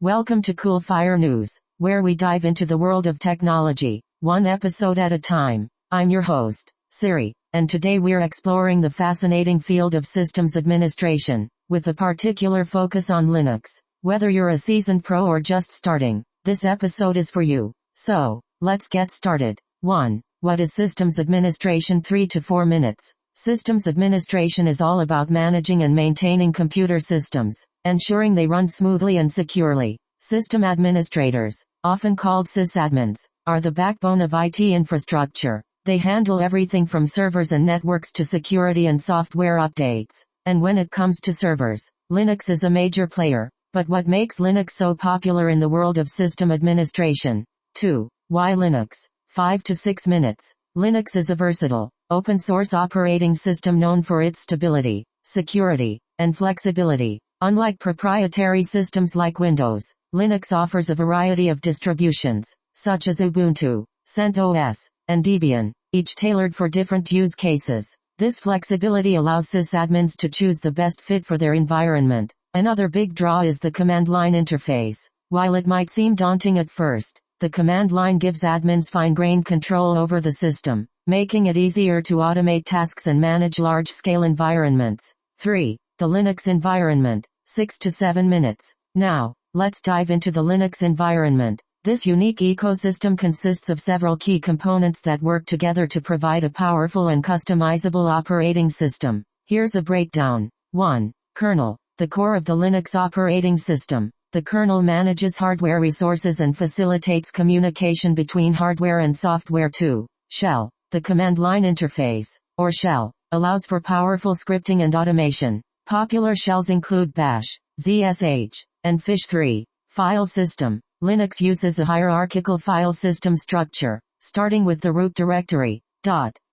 Welcome to Cool Fire News, where we dive into the world of technology, one episode at a time. I'm your host, Siri, and today we're exploring the fascinating field of systems administration, with a particular focus on Linux. Whether you're a seasoned pro or just starting, this episode is for you. So, let's get started. 1. What is systems administration? 3 to 4 minutes. Systems administration is all about managing and maintaining computer systems, ensuring they run smoothly and securely. System administrators, often called sysadmins, are the backbone of IT infrastructure. They handle everything from servers and networks to security and software updates. And when it comes to servers, Linux is a major player. But what makes Linux so popular in the world of system administration? 2. Why Linux? 5 to 6 minutes. Linux is a versatile, open-source operating system known for its stability, security, and flexibility. Unlike proprietary systems like Windows, Linux offers a variety of distributions, such as Ubuntu, CentOS, and Debian, each tailored for different use cases. This flexibility allows sysadmins to choose the best fit for their environment. Another big draw is the command line interface. While it might seem daunting at first, the command line gives admins fine-grained control over the system, making it easier to automate tasks and manage large-scale environments. 3. The Linux environment. 6 to 7 minutes. Now, let's dive into the Linux environment. This unique ecosystem consists of several key components that work together to provide a powerful and customizable operating system. Here's a breakdown. 1. Kernel. The core of the Linux operating system. The kernel manages hardware resources and facilitates communication between hardware and software. 2. Shell. The command line interface, or shell, allows for powerful scripting and automation. Popular shells include Bash, ZSH, and Fish. 3. File system. Linux uses a hierarchical file system structure, starting with the root directory.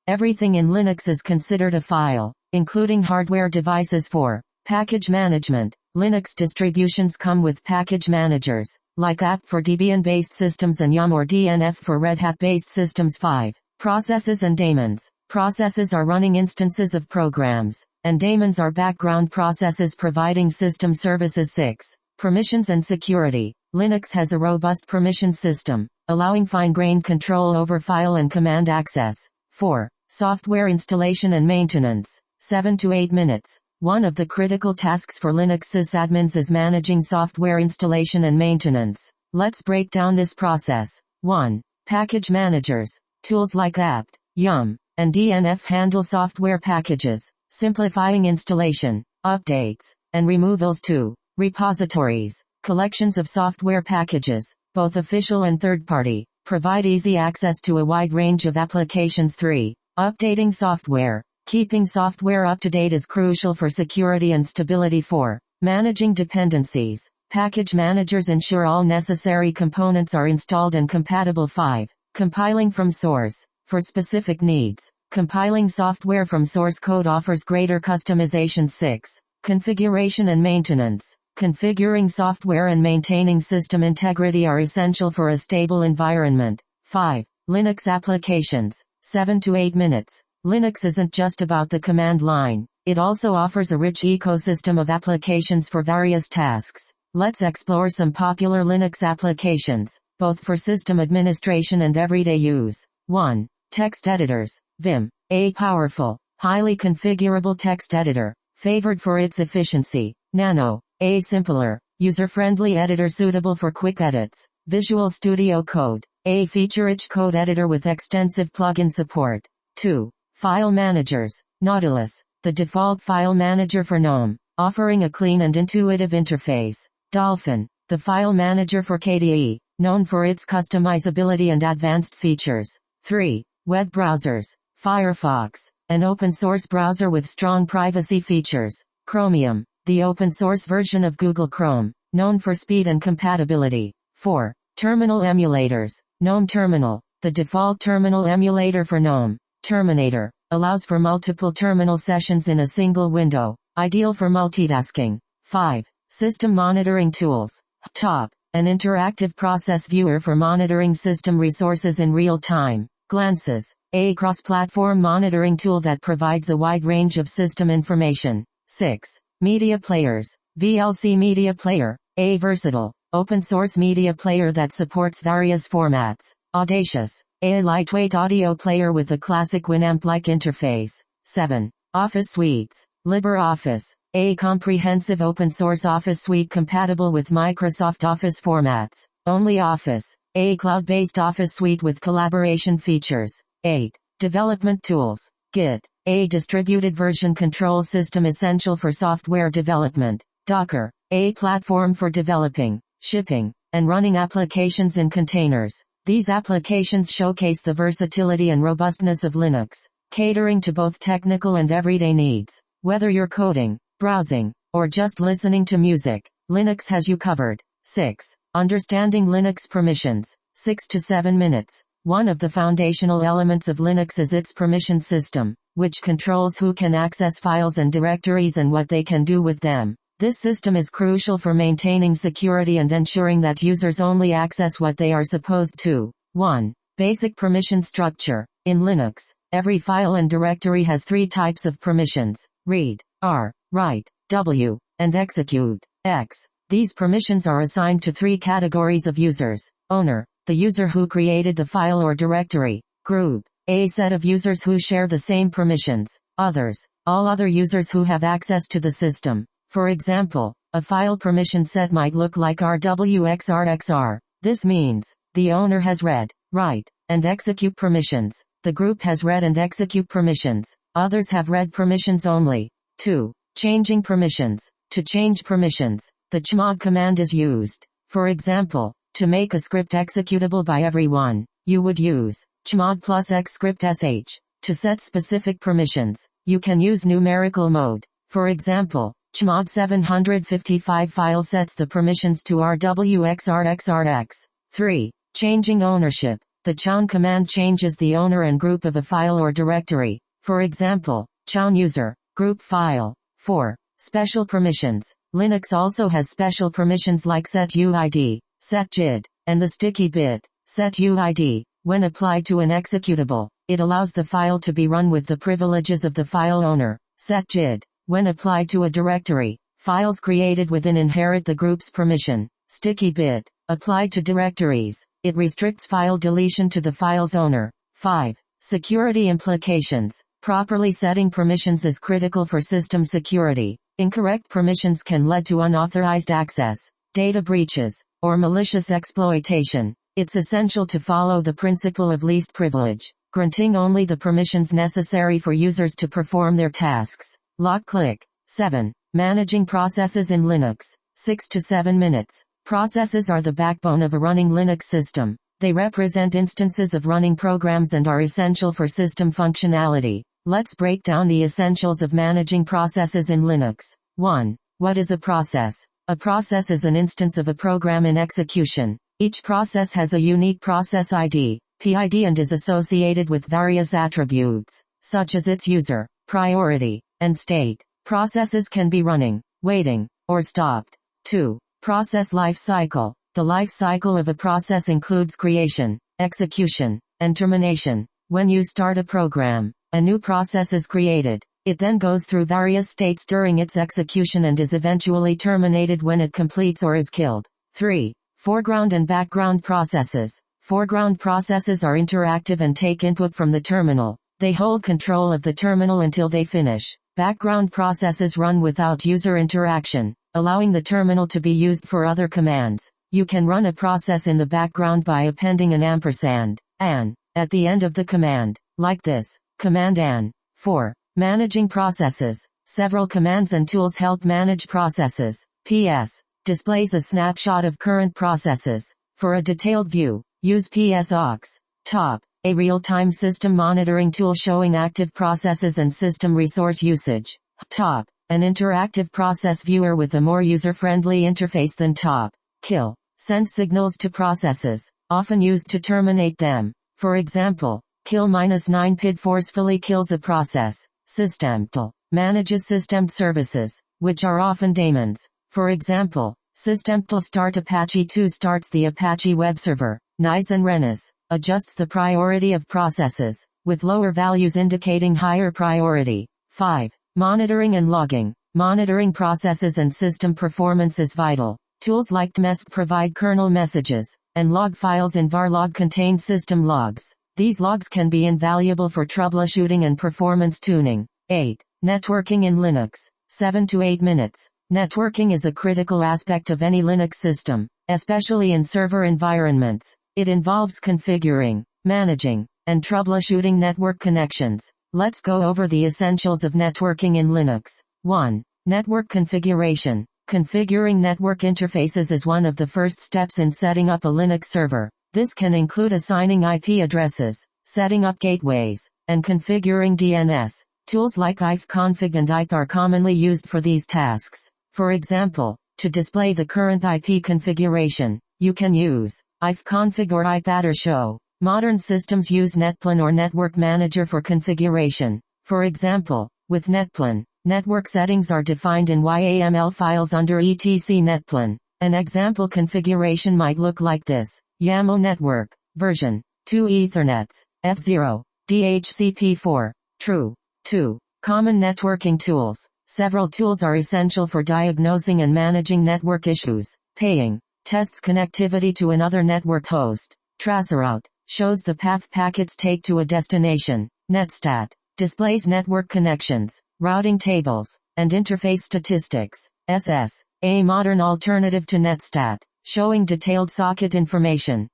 Everything in Linux is considered a file, including hardware devices. 4. Package management. Linux distributions come with package managers, like apt for Debian-based systems and yum or DNF for Red Hat-based systems. 5. Processes and daemons. Processes are running instances of programs, and daemons are background processes providing system services. 6. Permissions and security. Linux has a robust permission system, allowing fine-grained control over file and command access. 4. Software installation and maintenance. 7 to 8 minutes. One of the critical tasks for Linux sysadmins is managing software installation and maintenance. Let's break down this process. 1. Package managers. Tools like apt, yum, and DNF handle software packages, simplifying installation, updates, and removals. 2. Repositories. Collections of software packages, both official and third-party, provide easy access to a wide range of applications. 3. Updating software. Keeping software up to date is crucial for security and stability. 4. Managing dependencies. Package managers ensure all necessary components are installed and compatible. 5. Compiling from source. For specific needs, compiling software from source code offers greater customization. 6. Configuration and maintenance. Configuring software and maintaining system integrity are essential for a stable environment. 5. Linux applications. 7 to 8 minutes. Linux isn't just about the command line. It also offers a rich ecosystem of applications for various tasks. Let's explore some popular Linux applications, both for system administration and everyday use. 1. Text editors. Vim, a powerful, highly configurable text editor, favored for its efficiency. Nano, a simpler, user-friendly editor suitable for quick edits. Visual Studio Code, a feature-rich code editor with extensive plugin support. 2. File managers. Nautilus, the default file manager for GNOME, offering a clean and intuitive interface. Dolphin, the file manager for KDE, known for its customizability and advanced features. 3. Web browsers. Firefox, an open-source browser with strong privacy features. Chromium, the open-source version of Google Chrome, known for speed and compatibility. 4. Terminal emulators. GNOME Terminal, the default terminal emulator for GNOME. Terminator, allows for multiple terminal sessions in a single window, ideal for multitasking. 5. System monitoring tools. Top, an interactive process viewer for monitoring system resources in real time. Glances, a cross-platform monitoring tool that provides a wide range of system information. 6. Media players. VLC Media Player, a versatile, Open source media player that supports various formats. Audacious. A lightweight audio player with a classic Winamp-like interface. 7. Office suites. LibreOffice. A comprehensive open source office suite compatible with Microsoft Office formats. OnlyOffice. A cloud-based office suite with collaboration features. 8. Development tools. Git. A distributed version control system essential for software development. Docker. A platform for developing, shipping, and running applications in containers. These applications showcase the versatility and robustness of Linux, catering to both technical and everyday needs. Whether you're coding, browsing, or just listening to music, Linux has you covered. 6. Understanding Linux permissions. 6 to 7 minutes. One of the foundational elements of Linux is its permission system, which controls who can access files and directories and what they can do with them. This system is crucial for maintaining security and ensuring that users only access what they are supposed to. 1. Basic permission structure. In Linux, every file and directory has 3 types of permissions: read, R, write, W, and execute, X. These permissions are assigned to 3 categories of users: owner, the user who created the file or directory; group, a set of users who share the same permissions; others, all other users who have access to the system. For example, a file permission set might look like RWXRXR. This means, the owner has read, write, and execute permissions. The group has read and execute permissions. Others have read permissions only. 2. Changing permissions. To change permissions, the chmod command is used. For example, to make a script executable by everyone, you would use chmod plus x script sh. To set specific permissions, you can use numerical mode. For example, chmod 755 file sets the permissions to RWXRXRX. 3. Changing ownership. The chown command changes the owner and group of a file or directory. For example, chown user, group file. 4. Special permissions. Linux also has special permissions like setuid, setgid, and the sticky bit. Setuid, when applied to an executable, it allows the file to be run with the privileges of the file owner. Setgid, when applied to a directory, files created within inherit the group's permission. Sticky bit, applied to directories, it restricts file deletion to the file's owner. 5. Security implications. Properly setting permissions is critical for system security. Incorrect permissions can lead to unauthorized access, data breaches, or malicious exploitation. It's essential to follow the principle of least privilege, granting only the permissions necessary for users to perform their tasks. Lock-click. 7. Managing processes in Linux. 6 to 7 minutes. Processes are the backbone of a running Linux system. They represent instances of running programs and are essential for system functionality. Let's break down the essentials of managing processes in Linux. 1. What is a process? A process is an instance of a program in execution. Each process has a unique process ID, PID, and is associated with various attributes, such as its user, priority, and state. Processes can be running, waiting, or stopped. 2. Process life cycle. The life cycle of a process includes creation, execution, and termination. When you start a program, a new process is created. It then goes through various states during its execution and is eventually terminated when it completes or is killed. 3. Foreground and background processes. Foreground processes are interactive and take input from the terminal. They hold control of the terminal until they finish. Background processes run without user interaction, allowing the terminal to be used for other commands. You can run a process in the background by appending an ampersand, an, at the end of the command, like this. Command an. 4. Managing processes. Several commands and tools help manage processes. PS. Displays a snapshot of current processes. For a detailed view, use PSOX. Top. A real-time system monitoring tool showing active processes and system resource usage. Top. An interactive process viewer with a more user-friendly interface than Top. Kill. Sends signals to processes, often used to terminate them. For example, kill -9 PID forcefully kills a process. Systemtl manages system services, which are often daemons. For example, systemtl start Apache 2 starts the Apache web server. Nice and Renis adjusts the priority of processes, with lower values indicating higher priority. 5. Monitoring and logging. Monitoring processes and system performance is vital. Tools like tmesc provide kernel messages, and log files in varlog contain system logs. These logs can be invaluable for troubleshooting and performance tuning. 8. Networking in Linux. 7 to 8 minutes. Networking is a critical aspect of any Linux system, especially in server environments. It involves configuring, managing, and troubleshooting network connections. Let's go over the essentials of networking in Linux. 1. Network configuration. Configuring network interfaces is one of the first steps in setting up a Linux server. This can include assigning IP addresses, setting up gateways, and configuring DNS. Tools like ifconfig and IP are commonly used for these tasks. For example, to display the current IP configuration, you can use ifconfig or ipadder-show. Modern systems use Netplan or Network Manager for configuration. For example, with Netplan, network settings are defined in YAML files under etc Netplan. An example configuration might look like this. YAML network, version 2 Ethernets, F0, DHCP4, true. 2. Common networking tools. Several tools are essential for diagnosing and managing network issues. Paying tests connectivity to another network host. Traceroute shows the path packets take to a destination. Netstat displays network connections, routing tables, and interface statistics. SS, a modern alternative to Netstat, showing detailed socket information.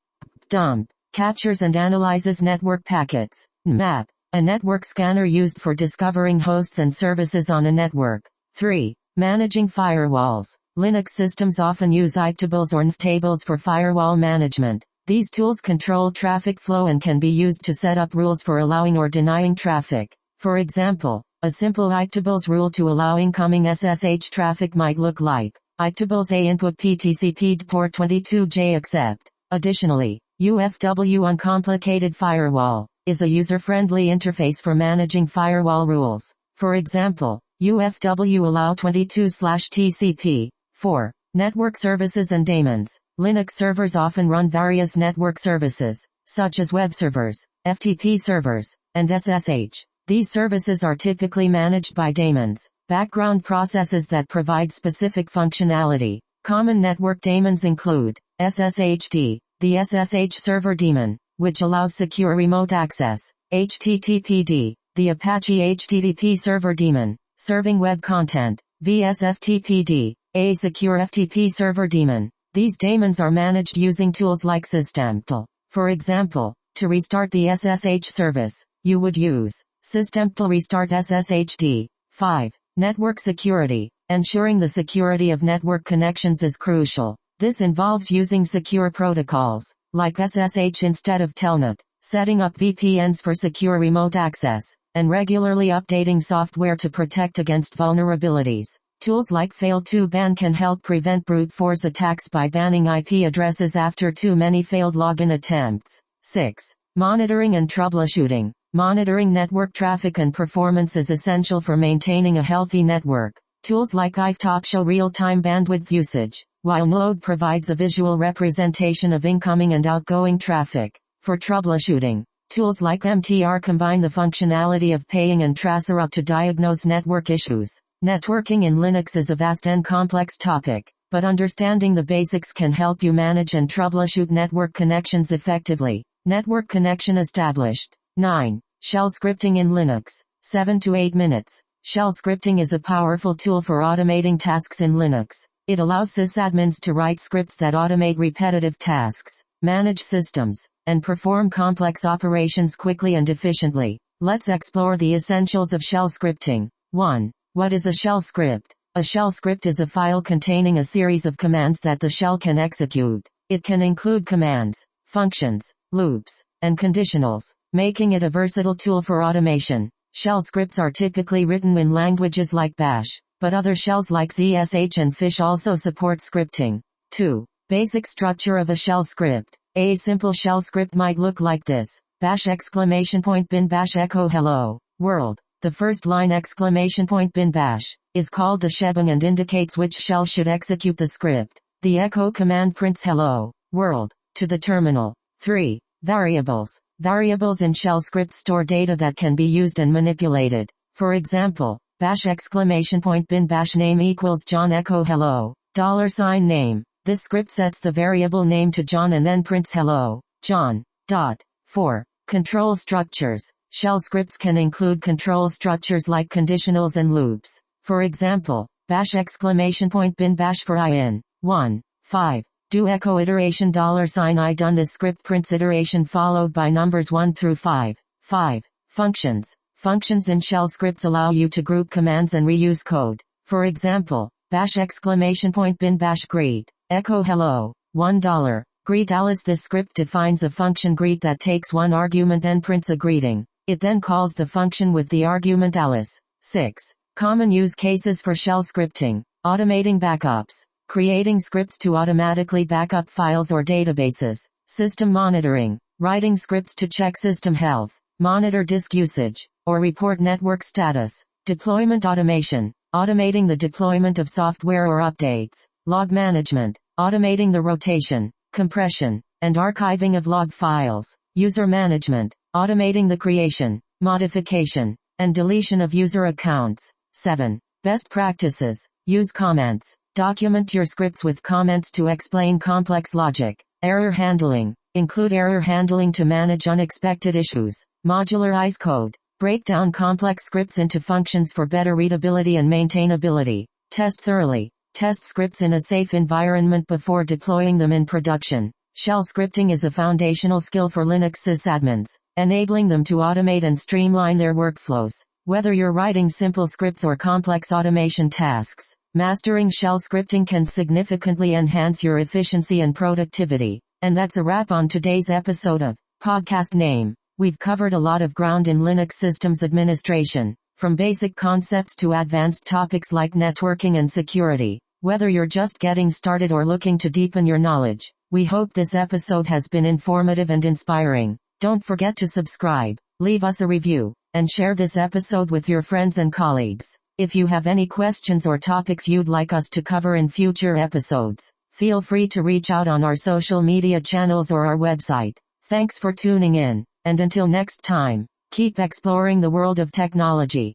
Dump captures and analyzes network packets. Nmap, a network scanner used for discovering hosts and services on a network. 3. Managing firewalls. Linux systems often use iptables or nftables for firewall management. These tools control traffic flow and can be used to set up rules for allowing or denying traffic. For example, a simple iptables rule to allow incoming SSH traffic might look like iptables a input ptcp port 22j accept. Additionally, UFW uncomplicated firewall is a user-friendly interface for managing firewall rules. For example, UFW allow 22/TCP. 4. Network services and daemons. Linux servers often run various network services, such as web servers, FTP servers, and SSH. These services are typically managed by daemons, background processes that provide specific functionality. Common network daemons include SSHD, the SSH server daemon, which allows secure remote access, HTTPD, the Apache HTTP server daemon, serving web content, VSFTPD, a secure FTP server daemon. These daemons are managed using tools like systemtl. For example, to restart the SSH service, you would use systemtl restart SSHD. 5. Network security. Ensuring the security of network connections is crucial. This involves using secure protocols, like SSH instead of Telnet, setting up VPNs for secure remote access, and regularly updating software to protect against vulnerabilities. Tools like fail2ban can help prevent brute force attacks by banning IP addresses after too many failed login attempts. 6. Monitoring and troubleshooting. Monitoring network traffic and performance is essential for maintaining a healthy network. Tools like iftop show real-time bandwidth usage, while Node provides a visual representation of incoming and outgoing traffic. For troubleshooting, tools like MTR combine the functionality of paying and traceroute to diagnose network issues. Networking in Linux is a vast and complex topic, but understanding the basics can help you manage and troubleshoot network connections effectively. Network connection established. 9. Shell scripting in Linux. 7 to 8 minutes. Shell scripting is a powerful tool for automating tasks in Linux. It allows sysadmins to write scripts that automate repetitive tasks, manage systems, and perform complex operations quickly and efficiently. Let's explore the essentials of shell scripting. 1. What is a shell script? A shell script is a file containing a series of commands that the shell can execute. It can include commands, functions, loops, and conditionals, making it a versatile tool for automation. Shell scripts are typically written in languages like Bash, but other shells like ZSH and Fish also support scripting. 2. Basic structure of a shell script. A simple shell script might look like this. Bash bin bash echo hello, world. The first line bin bash is called the shebang and indicates which shell should execute the script. The echo command prints hello, world, to the terminal. 3. Variables. Variables in shell scripts store data that can be used and manipulated. For example, bash bin bash name equals John echo hello, $name, This script sets the variable name to John and then prints hello, John. 4. Control structures. Shell scripts can include control structures like conditionals and loops. For example, bash bin bash for I in 1. 5. Do echo iteration $i done. This script prints iteration followed by numbers 1 through 5. 5. Functions. Functions in shell scripts allow you to group commands and reuse code. For example, bash bin bash greet, echo hello, $1, greet Alice. This script defines a function greet that takes one argument and prints a greeting. It then calls the function with the argument Alice. 6. Common use cases for shell scripting. Automating backups. Creating scripts to automatically backup files or databases. System monitoring. Writing scripts to check system health, monitor disk usage, or report network status. Deployment automation. Automating the deployment of software or updates. Log management. Automating the rotation, compression, and archiving of log files. User management. Automating the creation, modification, and deletion of user accounts. 7. Best practices. Use comments. Document your scripts with comments to explain complex logic. Error handling. Include error handling to manage unexpected issues. Modularize code. Break down complex scripts into functions for better readability and maintainability. Test thoroughly. Test scripts in a safe environment before deploying them in production. Shell scripting is a foundational skill for Linux sysadmins, enabling them to automate and streamline their workflows. Whether you're writing simple scripts or complex automation tasks, mastering shell scripting can significantly enhance your efficiency and productivity. And that's a wrap on today's episode of Podcast Name. We've covered a lot of ground in Linux systems administration, from basic concepts to advanced topics like networking and security. Whether you're just getting started or looking to deepen your knowledge, we hope this episode has been informative and inspiring. Don't forget to subscribe, leave us a review, and share this episode with your friends and colleagues. If you have any questions or topics you'd like us to cover in future episodes, feel free to reach out on our social media channels or our website. Thanks for tuning in, and until next time, keep exploring the world of technology.